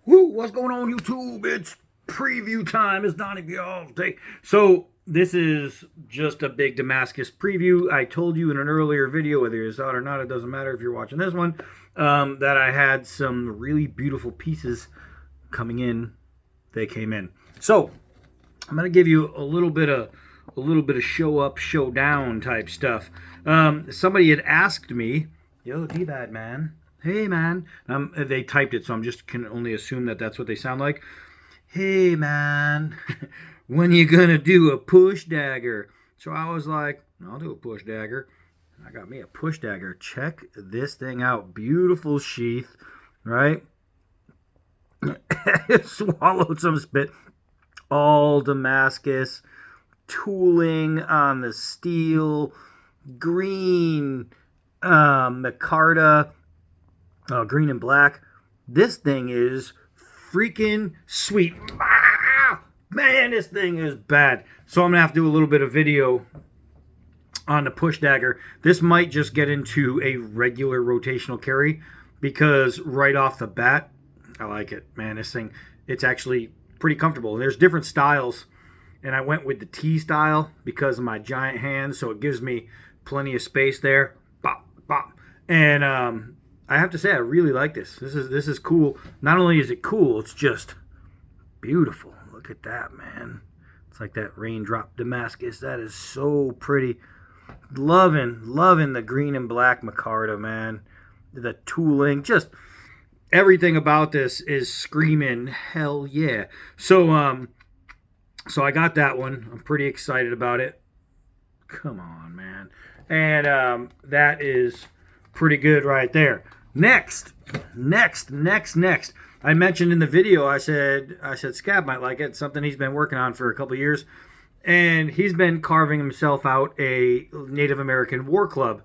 Woo, what's going on, YouTube? It's preview time. It's Donnie all day. So this is just a big Damascus preview. I told you in an earlier video, whether you saw it or not, it doesn't matter if you're watching this one, that I had some really beautiful pieces coming in. They came in. So I'm gonna give you a little bit of show up, show down type stuff. Somebody had asked me, "Yo, D-Bad man, hey man," they typed it, so I'm just can only assume that that's what they sound like. Hey man, when you gonna do a push dagger? So I was like, I'll do a push dagger. I got me a push dagger. Check this thing out. Beautiful sheath, right? Swallowed some spit. All Damascus tooling on the steel, green micarta, green and black. This thing is freaking sweet. Ah, man, this thing is bad. So I'm gonna have to do a little bit of video on the push dagger. This might just get into a regular rotational carry because right off the bat, I like it, man. This thing, it's actually pretty comfortable. There's different styles, and I went with the T style because of my giant hands, so it gives me plenty of space there. Bop, bop. And I have to say, I really like this. This is cool. Not only is it cool, it's just beautiful. Look at that, man. It's like that raindrop Damascus. That is so pretty. Loving the green and black micarta, man. The tooling, just everything about this is screaming hell yeah. So I got that one. I'm pretty excited about it. Come on, man. And that is pretty good right there. Next. I mentioned in the video, I said Scab might like it. It's something he's been working on for a couple years. And he's been carving himself out a Native American war club.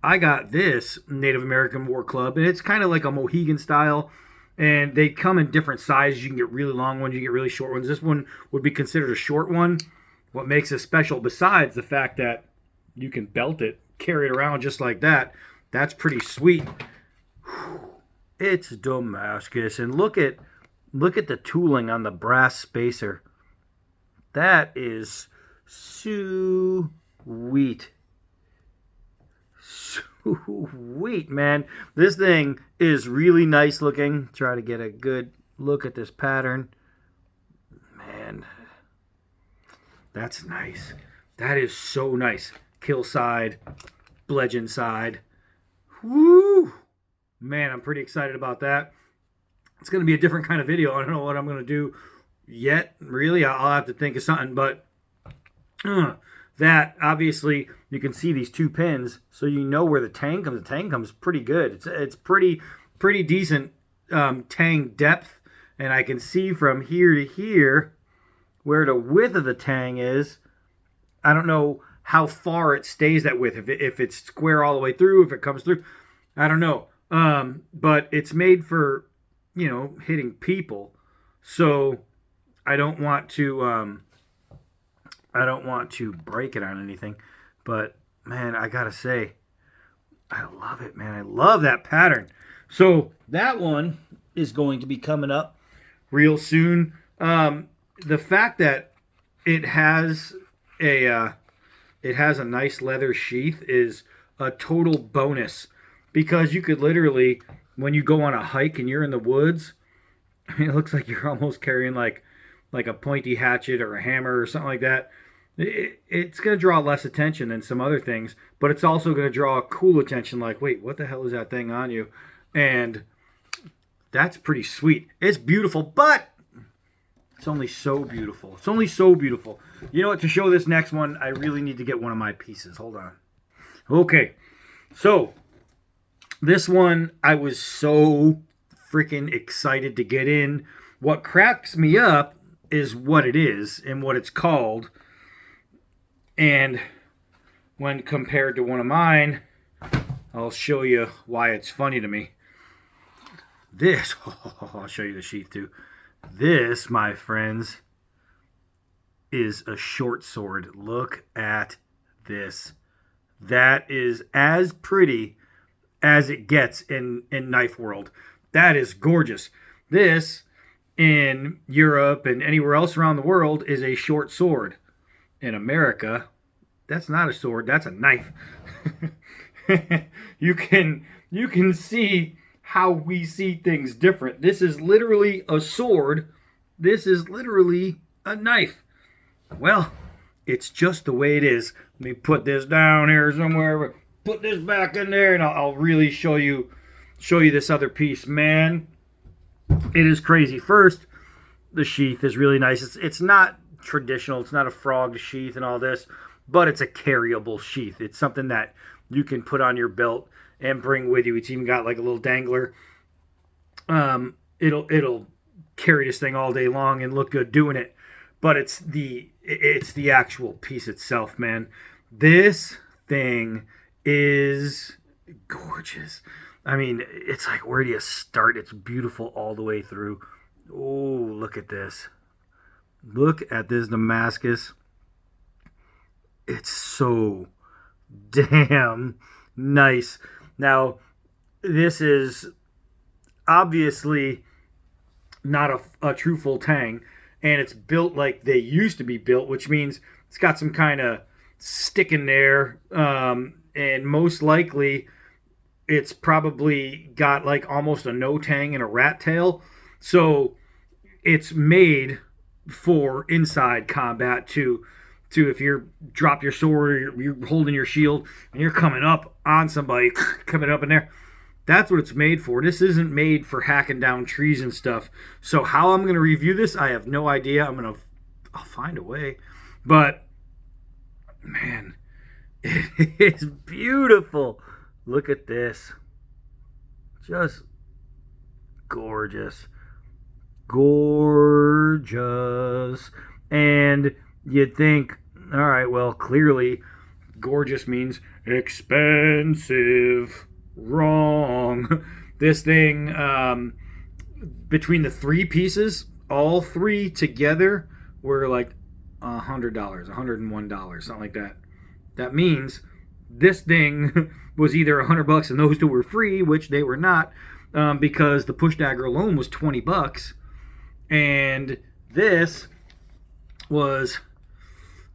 I got this Native American war club, and it's kind of like a Mohegan style. And they come in different sizes. You can get really long ones, you can get really short ones. This one would be considered a short one. What makes it special, besides the fact that you can belt it, carry it around just like that, that's pretty sweet. It's Damascus, and look at the tooling on the brass spacer. That is sweet. Sweet, man. This thing is really nice looking. Try to get a good look at this pattern. Man, that's nice. That is so nice. Kill side, bludgeon side. Woo! Man, I'm pretty excited about that. It's going to be a different kind of video. I don't know what I'm going to do yet. Really, I'll have to think of something. But that, obviously, you can see these two pins, so you know where the tang comes. The tang comes pretty good. It's pretty decent tang depth. And I can see from here to here where the width of the tang is. I don't know how far it stays that width. If it's square all the way through, if it comes through, I don't know. But it's made for, hitting people. So I don't want to break it on anything. But man, I gotta say, I love it, man. I love that pattern. So that one is going to be coming up real soon. The fact that it has a nice leather sheath is a total bonus, because you could literally, when you go on a hike and you're in the woods, it looks like you're almost carrying like a pointy hatchet or a hammer or something like that. It's going to draw less attention than some other things, but it's also going to draw cool attention, like, wait, what the hell is that thing on you? And that's pretty sweet. It's beautiful, but it's only so beautiful. It's only so beautiful. You know what? To show this next one, I really need to get one of my pieces. Hold on. Okay. So this one, I was so freaking excited to get in. What cracks me up is what it is and what it's called. And when compared to one of mine, I'll show you why it's funny to me. This, I'll show you the sheath too. This, my friends, is a short sword. Look at this. That is as pretty as it gets in knife world. That is gorgeous. This, in Europe and anywhere else around the world, is a short sword. In America, that's not a sword, that's a knife. You can see how we see things different. This is literally a sword. This is literally a knife. Well, it's just the way it is. Let me put this down here somewhere. Put this back in there, and I'll really show you this other piece. Man, it is crazy. First, the sheath is really nice. It's not traditional. It's not a frog sheath and all this, but it's a carryable sheath. It's something that you can put on your belt and bring with you. It's even got like a little dangler. It'll carry this thing all day long and look good doing it. But it's the actual piece itself, man. This thing is gorgeous. I mean, it's like, where do you start? It's beautiful all the way through. Oh, look at this. Look at this Damascus. It's so damn nice. Now, this is obviously not a true full tang, and it's built like they used to be built, which means it's got some kind of stick in there, and most likely it's probably got like almost a no tang and a rat tail. So it's made for inside combat to if you're drop your sword, or you're holding your shield and you're coming up on somebody, coming up in there. That's what it's made for. This isn't made for hacking down trees and stuff. So how I'm going to review this, I have no idea. I'll find a way. But man, it is beautiful. Look at this. Just gorgeous. Gorgeous. And you'd think, all right, well, clearly gorgeous means expensive. Wrong. This thing, between the three pieces, all three together were like $100, $101, something like that. That means this thing was either $100 and those two were free, which they were not, because the push dagger alone was $20, and this was,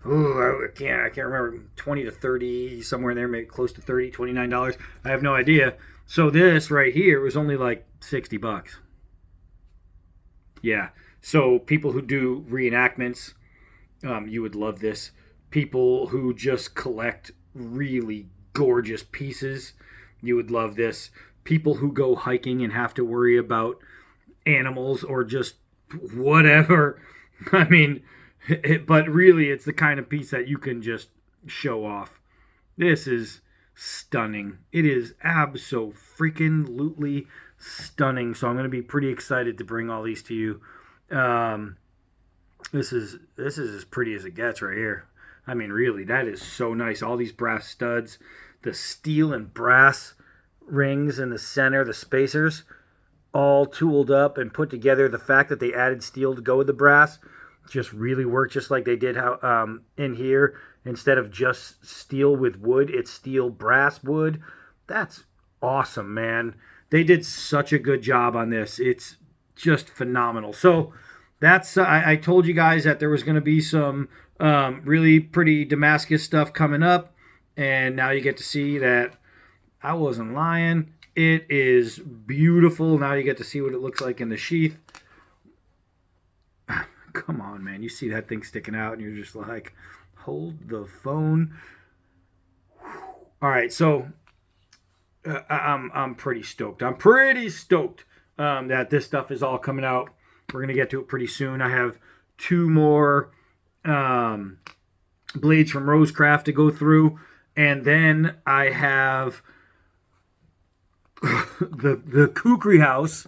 I can't remember, 20 to 30, somewhere in there, maybe close to 30, $29. I have no idea. So this right here was only like $60. Yeah. So people who do reenactments, you would love this. People who just collect really gorgeous pieces, you would love this. People who go hiking and have to worry about animals or just whatever. I mean, but really, it's the kind of piece that you can just show off. This is stunning. It is abso-freaking-lutely stunning. So I'm going to be pretty excited to bring all these to you. This is as pretty as it gets right here. I mean, really, that is so nice. All these brass studs, the steel and brass rings in the center, the spacers, all tooled up and put together. The fact that they added steel to go with the brass just really worked, just like they did in here. Instead of just steel with wood, it's steel brass wood. That's awesome, man. They did such a good job on this. It's just phenomenal. So that's I told you guys that there was going to be some really pretty Damascus stuff coming up, and now you get to see that I wasn't lying. It is beautiful. Now you get to see what it looks like in the sheath. Come on, man. You see that thing sticking out and you're just like, hold the phone. All right, so I'm pretty stoked. I'm pretty stoked that this stuff is all coming out. We're going to get to it pretty soon. I have 2 more blades from Rosecraft to go through, and then I have the Kukri House,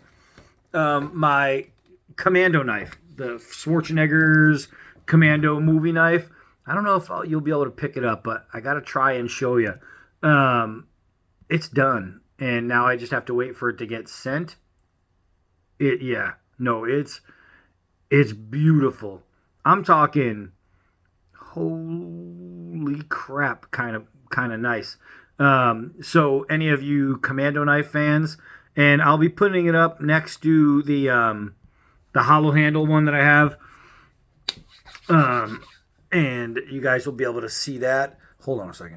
my commando knife, the Schwarzenegger's commando movie knife. I don't know if you'll be able to pick it up, but I got to try and show you. It's done, and now I just have to wait for it to get sent. It's beautiful. I'm talking holy crap kind of nice. So any of you commando knife fans And I'll be putting it up next to the hollow handle one that I have. And you guys will be able to see that. Hold on a second.